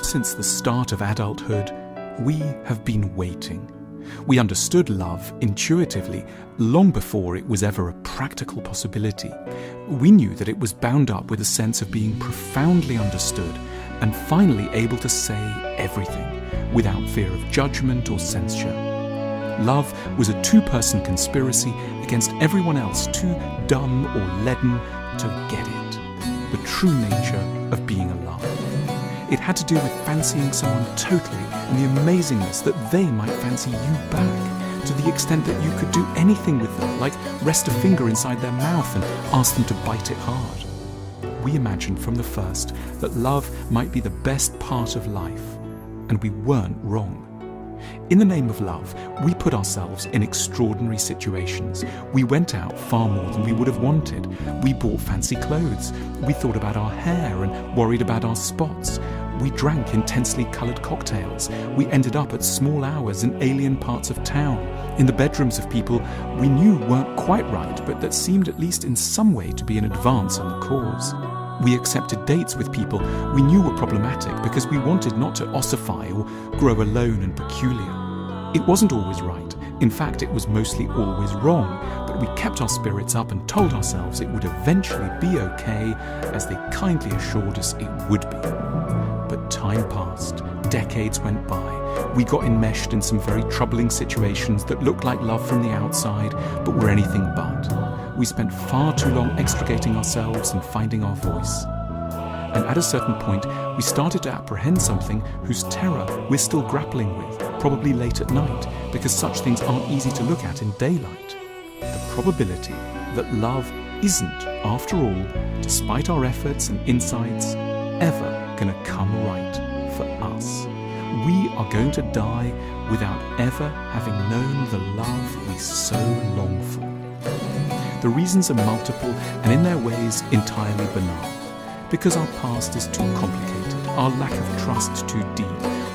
Since the start of adulthood, we have been waiting. We understood love intuitively long before it was ever a practical possibility. We knew that it was bound up with a sense of being profoundly understood and finally able to say everything without fear of judgment or censure. Love was a two-person conspiracy against everyone else too dumb or leaden to get it. The true nature of being alive. It had to do with fancying someone totally and the amazingness that they might fancy you back, to the extent that you could do anything with them, like rest a finger inside their mouth and ask them to bite it hard. We imagined from the first that love might be the best part of life, and we weren't wrong. In the name of love, we put ourselves in extraordinary situations. We went out far more than we would have wanted. We bought fancy clothes. We thought about our hair and worried about our spots. We drank intensely coloured cocktails. We ended up at small hours in alien parts of town, in the bedrooms of people we knew weren't quite right, but that seemed at least in some way to be an advance on the cause. We accepted dates with people we knew were problematic because we wanted not to ossify or grow alone and peculiar. It wasn't always right. In fact, it was mostly always wrong, but we kept our spirits up and told ourselves it would eventually be okay, as they kindly assured us it would be. But time passed, decades went by. We got enmeshed in some very troubling situations that looked like love from the outside, but were anything but. We spent far too long extricating ourselves and finding our voice. And at a certain point, we started to apprehend something whose terror we're still grappling with, probably late at night, because such things aren't easy to look at in daylight. The probability that love isn't, after all, despite our efforts and insights, ever going to come right for us. We are going to die without ever having known the love we so long for. The reasons are multiple and in their ways entirely banal. Because our past is too complicated, our lack of trust too deep,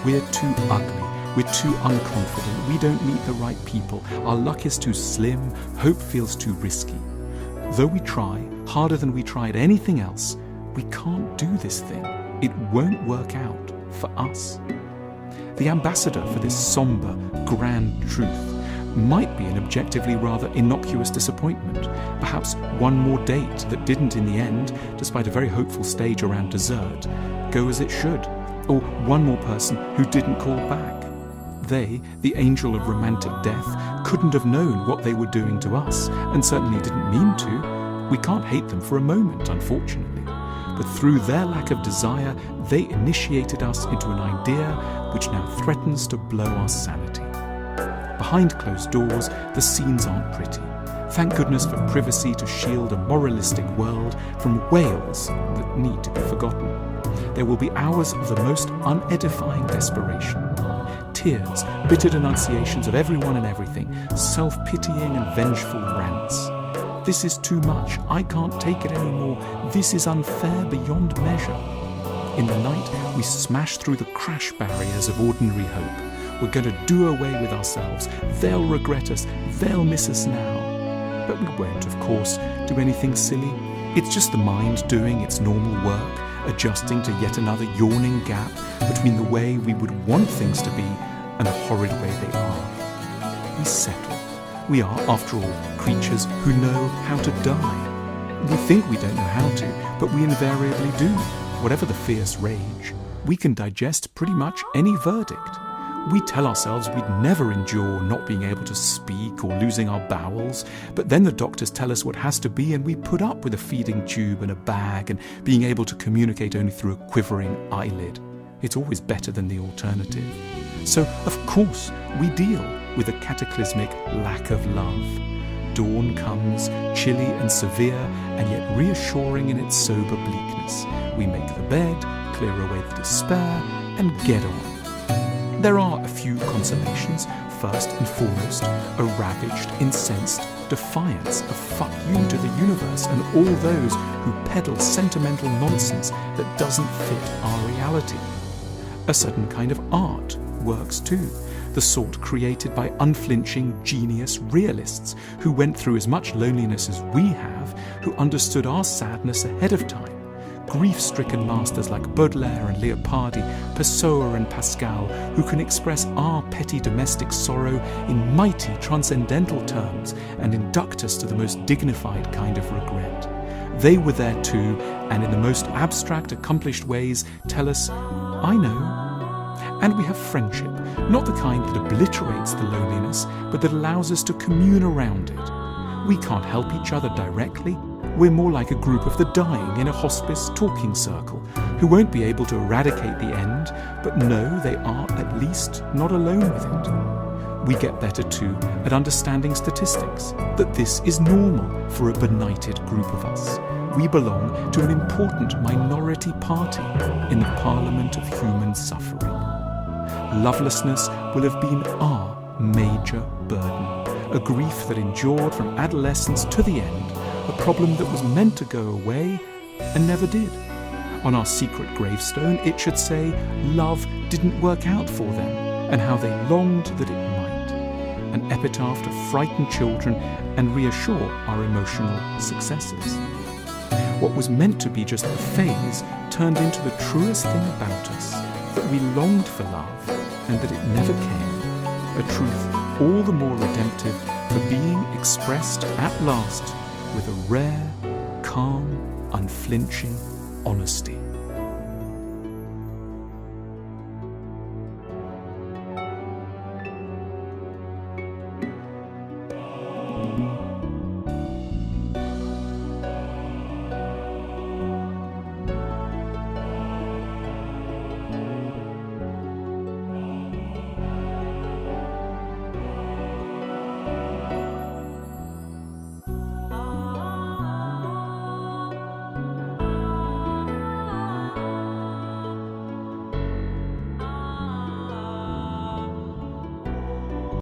we're too ugly, we're too unconfident, we don't meet the right people, our luck is too slim, hope feels too risky. Though we try, harder than we tried anything else, we can't do this thing. It won't work out for us. The ambassador for this somber, grand truth might be an objectively rather innocuous disappointment, perhaps one more date that didn't in the end, despite a very hopeful stage around dessert, go as it should, or one more person who didn't call back. They, the angel of romantic death, couldn't have known what they were doing to us, and certainly didn't mean to. We can't hate them for a moment, unfortunately. But through their lack of desire, they initiated us into an idea which now threatens to blow our sanity. Behind closed doors, the scenes aren't pretty. Thank goodness for privacy to shield a moralistic world from wails that need to be forgotten. There will be hours of the most unedifying desperation. Tears, bitter denunciations of everyone and everything, self-pitying and vengeful rants. This is too much. I can't take it anymore. This is unfair beyond measure. In the night, we smash through the crash barriers of ordinary hope. We're going to do away with ourselves. They'll regret us. They'll miss us now. But we won't, of course, do anything silly. It's just the mind doing its normal work, adjusting to yet another yawning gap between the way we would want things to be and the horrid way they are. We settle. We are, after all, creatures who know how to die. We think we don't know how to, but we invariably do. Whatever the fierce rage, we can digest pretty much any verdict. We tell ourselves we'd never endure not being able to speak or losing our bowels, but then the doctors tell us what has to be and we put up with a feeding tube and a bag and being able to communicate only through a quivering eyelid. It's always better than the alternative. So, of course, we deal with a cataclysmic lack of love. Dawn comes, chilly and severe, and yet reassuring in its sober bleakness. We make the bed, clear away the despair, and get on. There are a few consolations. First and foremost, a ravaged, incensed defiance of fuck you to the universe and all those who peddle sentimental nonsense that doesn't fit our reality. A certain kind of art works too, the sort created by unflinching, genius realists who went through as much loneliness as we have, who understood our sadness ahead of time, grief-stricken masters like Baudelaire and Leopardi, Pessoa and Pascal, who can express our petty domestic sorrow in mighty transcendental terms and induct us to the most dignified kind of regret. They were there too, and in the most abstract, accomplished ways tell us, I know. And we have friendship, not the kind that obliterates the loneliness, but that allows us to commune around it. We can't help each other directly. We're more like a group of the dying in a hospice talking circle, who won't be able to eradicate the end, but know they are at least not alone with it. We get better too at understanding statistics, that this is normal for a benighted group of us. We belong to an important minority party in the parliament of human suffering. Lovelessness will have been our major burden, a grief that endured from adolescence to the end, a problem that was meant to go away and never did. On our secret gravestone, it should say, love didn't work out for them, and how they longed that it might. An epitaph to frighten children and reassure our emotional successors. What was meant to be just a phase turned into the truest thing about us, that we longed for love and that it never came, a truth all the more redemptive for being expressed at last with a rare, calm, unflinching honesty.